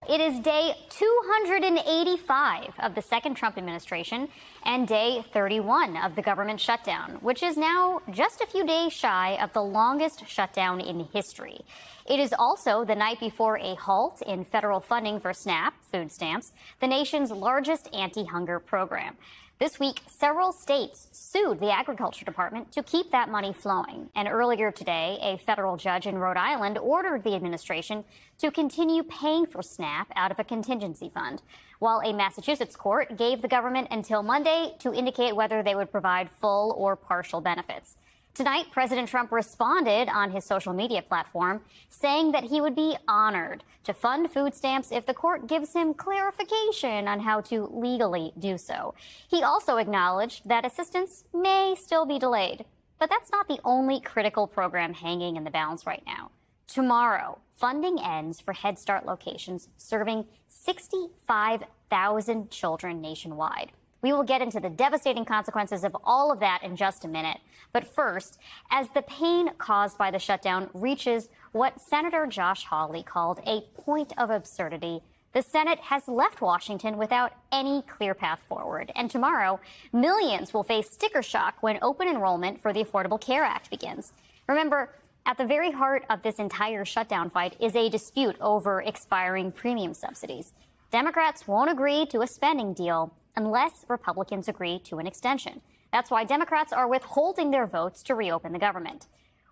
It is day 285 of the second Trump administration and day 31 of the government shutdown, which is now just a few days shy of the longest shutdown in history. It is also the night before a halt in federal funding for SNAP, food stamps, the nation's largest anti-hunger program. This week, several states sued the Agriculture Department to keep that money flowing. And earlier today, a federal judge in Rhode Island ordered the administration to continue paying for SNAP out of a contingency fund, while a Massachusetts court gave the government until Monday to indicate whether they would provide full or partial benefits. Tonight, President Trump responded on his social media platform, saying that he would be honored to fund food stamps if the court gives him clarification on how to legally do so. He also acknowledged that assistance may still be delayed. But that's not the only critical program hanging in the balance right now. Tomorrow, funding ends for Head Start locations serving 65,000 children nationwide. We will get into the devastating consequences of all of that in just a minute. But first, as the pain caused by the shutdown reaches what Senator Josh Hawley called a point of absurdity, the Senate has left Washington without any clear path forward. And tomorrow, millions will face sticker shock when open enrollment for the Affordable Care Act begins. Remember, at the very heart of this entire shutdown fight is a dispute over expiring premium subsidies. Democrats won't agree to a spending deal unless Republicans agree to an extension. That's why Democrats are withholding their votes to reopen the government.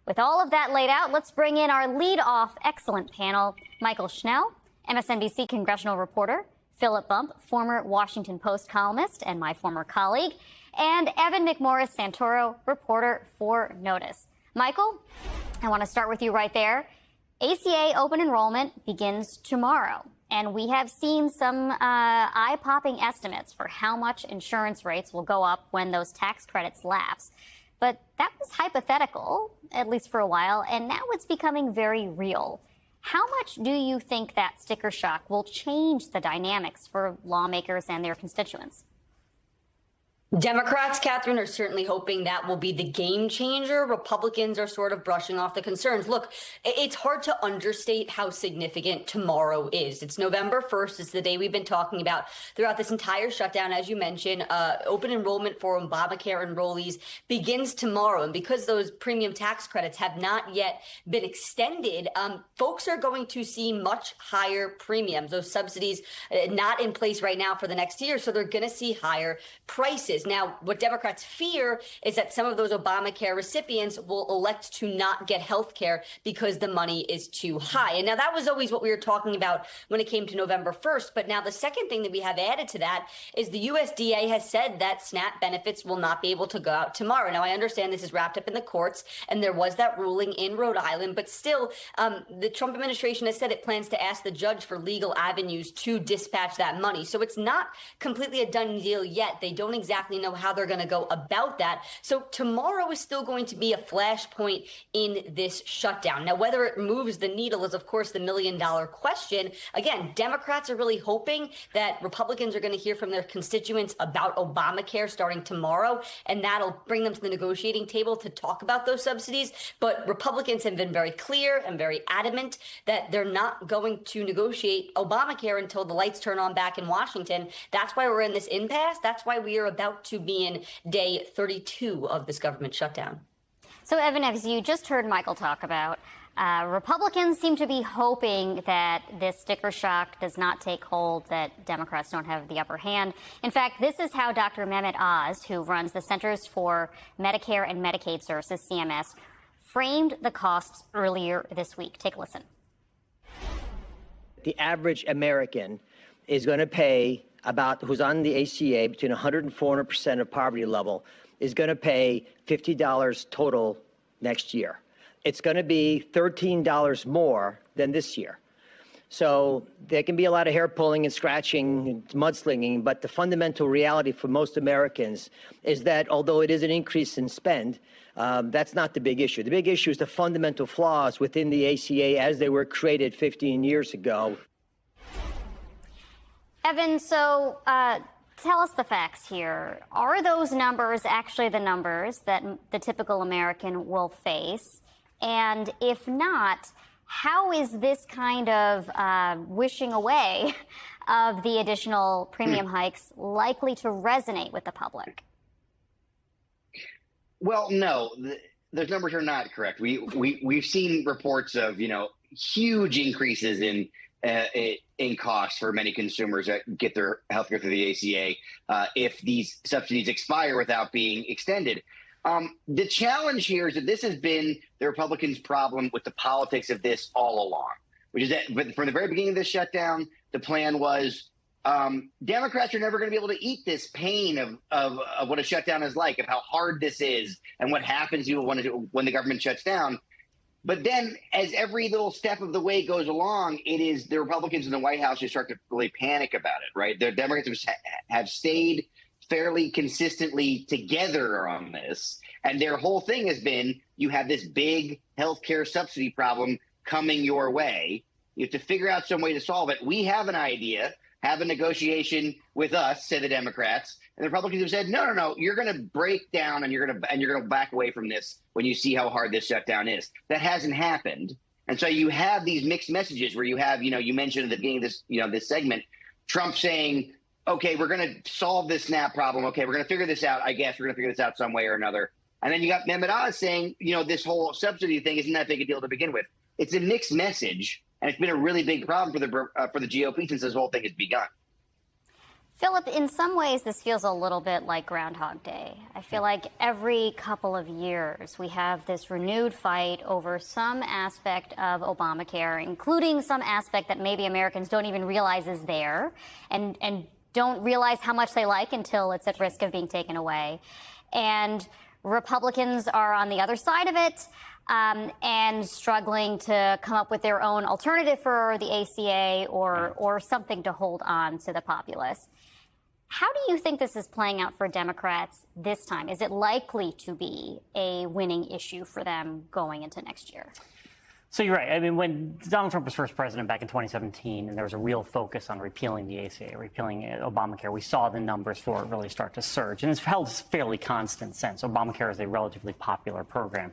With all of that laid out, let's bring in our lead-off excellent panel, Michael Schnell, MSNBC congressional reporter, Philip Bump, former Washington Post columnist and my former colleague, and Evan McMorris Santoro, reporter for Notice. Michael, I want to start with you right there. ACA open enrollment begins tomorrow. And we have seen some eye-popping estimates for how much insurance rates will go up when those tax credits lapse. But that was hypothetical, at least for a while, and now it's becoming very real. How much do you think that sticker shock will change the dynamics for lawmakers and their constituents? Democrats, Catherine, are certainly hoping that will be the game changer. Republicans are sort of brushing off the concerns. Look, it's hard to understate how significant tomorrow is. It's November 1st. It's the day we've been talking about throughout this entire shutdown. As you mentioned, open enrollment for Obamacare enrollees begins tomorrow. And because those premium tax credits have not yet been extended, folks are going to see much higher premiums. Those subsidies not in place right now for the next year. So they're going to see higher prices. Now, what Democrats fear is that some of those Obamacare recipients will elect to not get health care because the money is too high. And now that was always what we were talking about when it came to November 1st. But now the second thing that we have added to that is the USDA has said that SNAP benefits will not be able to go out tomorrow. Now, I understand this is wrapped up in the courts and there was that ruling in Rhode Island, but still, the Trump administration has said it plans to ask the judge for legal avenues to dispatch that money. So it's not completely a done deal yet. They don't exactly know how they're going to go about that. So tomorrow is still going to be a flashpoint in this shutdown. Now, whether it moves the needle is, of course, the million-dollar question. Again, Democrats are really hoping that Republicans are going to hear from their constituents about Obamacare starting tomorrow, and that'll bring them to the negotiating table to talk about those subsidies. But Republicans have been very clear and very adamant that they're not going to negotiate Obamacare until the lights turn on back in Washington. That's why we're in this impasse. That's why we are about to be in day 32 of this government shutdown. So, Evan, as you just heard Michael talk about, Republicans seem to be hoping that this sticker shock does not take hold, that Democrats don't have the upper hand. In fact, this is how Dr. Mehmet Oz, who runs the Centers for Medicare and Medicaid Services, CMS, framed the costs earlier this week. Take a listen. The average American is going to pay who's on the ACA between 100 and 400% of poverty level is going to pay $50 total next year. It's going to be $13 more than this year. So there can be a lot of hair pulling and scratching and mudslinging, but the fundamental reality for most Americans is that although it is an increase in spend, that's not the big issue. The big issue is the fundamental flaws within the ACA as they were created 15 years ago. Evan, so tell us the facts here. Are those numbers actually the numbers that the typical American will face? And if not, How is this kind of wishing away of the additional premium hikes likely to resonate with the public? Well, no, those numbers are not correct. We've seen reports of huge increases in costs for many consumers that get their healthcare through the ACA if these subsidies expire without being extended. The challenge here is that this has been the Republicans' problem with the politics of this all along, which is that from the very beginning of this shutdown, the plan was Democrats are never going to be able to eat this pain of what a shutdown is like, of how hard this is and what happens to you when the government shuts down. But then as every little step of the way goes along, it is the Republicans in the White House who start to really panic about it, right? The Democrats have stayed fairly consistently together on this. And their whole thing has been, you have this big healthcare subsidy problem coming your way. You have to figure out some way to solve it. We have an idea, have a negotiation with us, say the Democrats. And the Republicans have said, no, you're going to break down and you're going to back away from this when you see how hard this shutdown is. That hasn't happened. And so you have these mixed messages where you have, you mentioned at the beginning of this, this segment, Trump saying, okay, we're going to solve this SNAP problem. Okay, we're going to figure this out. I guess we're going to figure this out some way or another. And then you got Mehmet Oz saying, this whole subsidy thing isn't that big a deal to begin with. It's a mixed message, and it's been a really big problem for the GOP since this whole thing has begun. Philip, in some ways, this feels a little bit like Groundhog Day. I feel like every couple of years we have this renewed fight over some aspect of Obamacare, including some aspect that maybe Americans don't even realize is there and don't realize how much they like until it's at risk of being taken away. And Republicans are on the other side of it and struggling to come up with their own alternative for the ACA or something to hold on to the populace. How do you think this is playing out for Democrats this time? Is it likely to be a winning issue for them going into next year? So you're right. I mean, when Donald Trump was first president back in 2017, and there was a real focus on repealing the ACA, repealing Obamacare, we saw the numbers for it really start to surge. And it's held fairly constant since. Obamacare is a relatively popular program,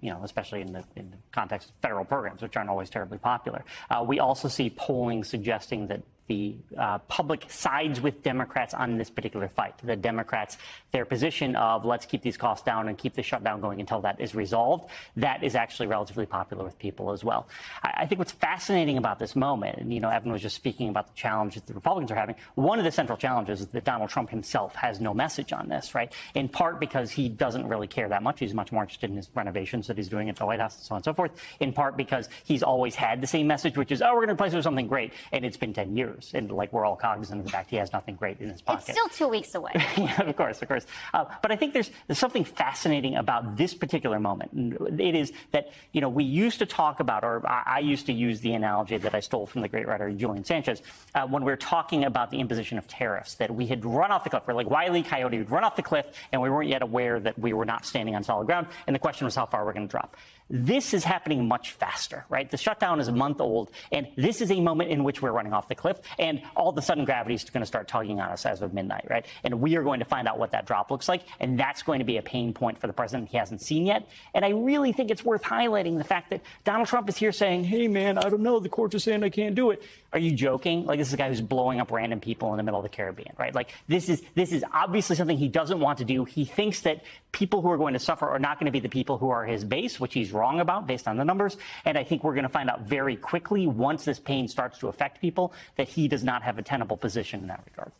especially in the context of federal programs, which aren't always terribly popular. We also see polling suggesting that the public sides with Democrats on this particular fight. The Democrats, their position of let's keep these costs down and keep the shutdown going until that is resolved, that is actually relatively popular with people as well. I think what's fascinating about this moment, and Evan was just speaking about the challenges the Republicans are having. One of the central challenges is that Donald Trump himself has no message on this, right? In part because he doesn't really care that much. He's much more interested in his renovations that he's doing at the White House and so on and so forth. In part because he's always had the same message, which is, we're going to replace it with something great. And it's been 10 years. And we're all cognizant of the fact he has nothing great in his pocket. It's still 2 weeks away. Yeah, of course. But I think there's something fascinating about this particular moment. It is that, we used to talk about, or I used to use the analogy that I stole from the great writer Julian Sanchez, when we were talking about the imposition of tariffs, that we had run off the cliff. We're like Wile E. Coyote, we'd run off the cliff, and we weren't yet aware that we were not standing on solid ground. And the question was how far we're going to drop. This is happening much faster, right? The shutdown is a month old, and this is a moment in which we're running off the cliff, and all of a sudden gravity is going to start tugging on us as of midnight, right? And we are going to find out what that drop looks like, and that's going to be a pain point for the president he hasn't seen yet. And I really think it's worth highlighting the fact that Donald Trump is here saying, hey, man, I don't know, the courts are saying I can't do it. Are you joking? Like, this is a guy who's blowing up random people in the middle of the Caribbean, right? Like, this is obviously something he doesn't want to do. He thinks that people who are going to suffer are not going to be the people who are his base, which he's wrong about based on the numbers. And I think we're going to find out very quickly, once this pain starts to affect people, that he does not have a tenable position in that regard.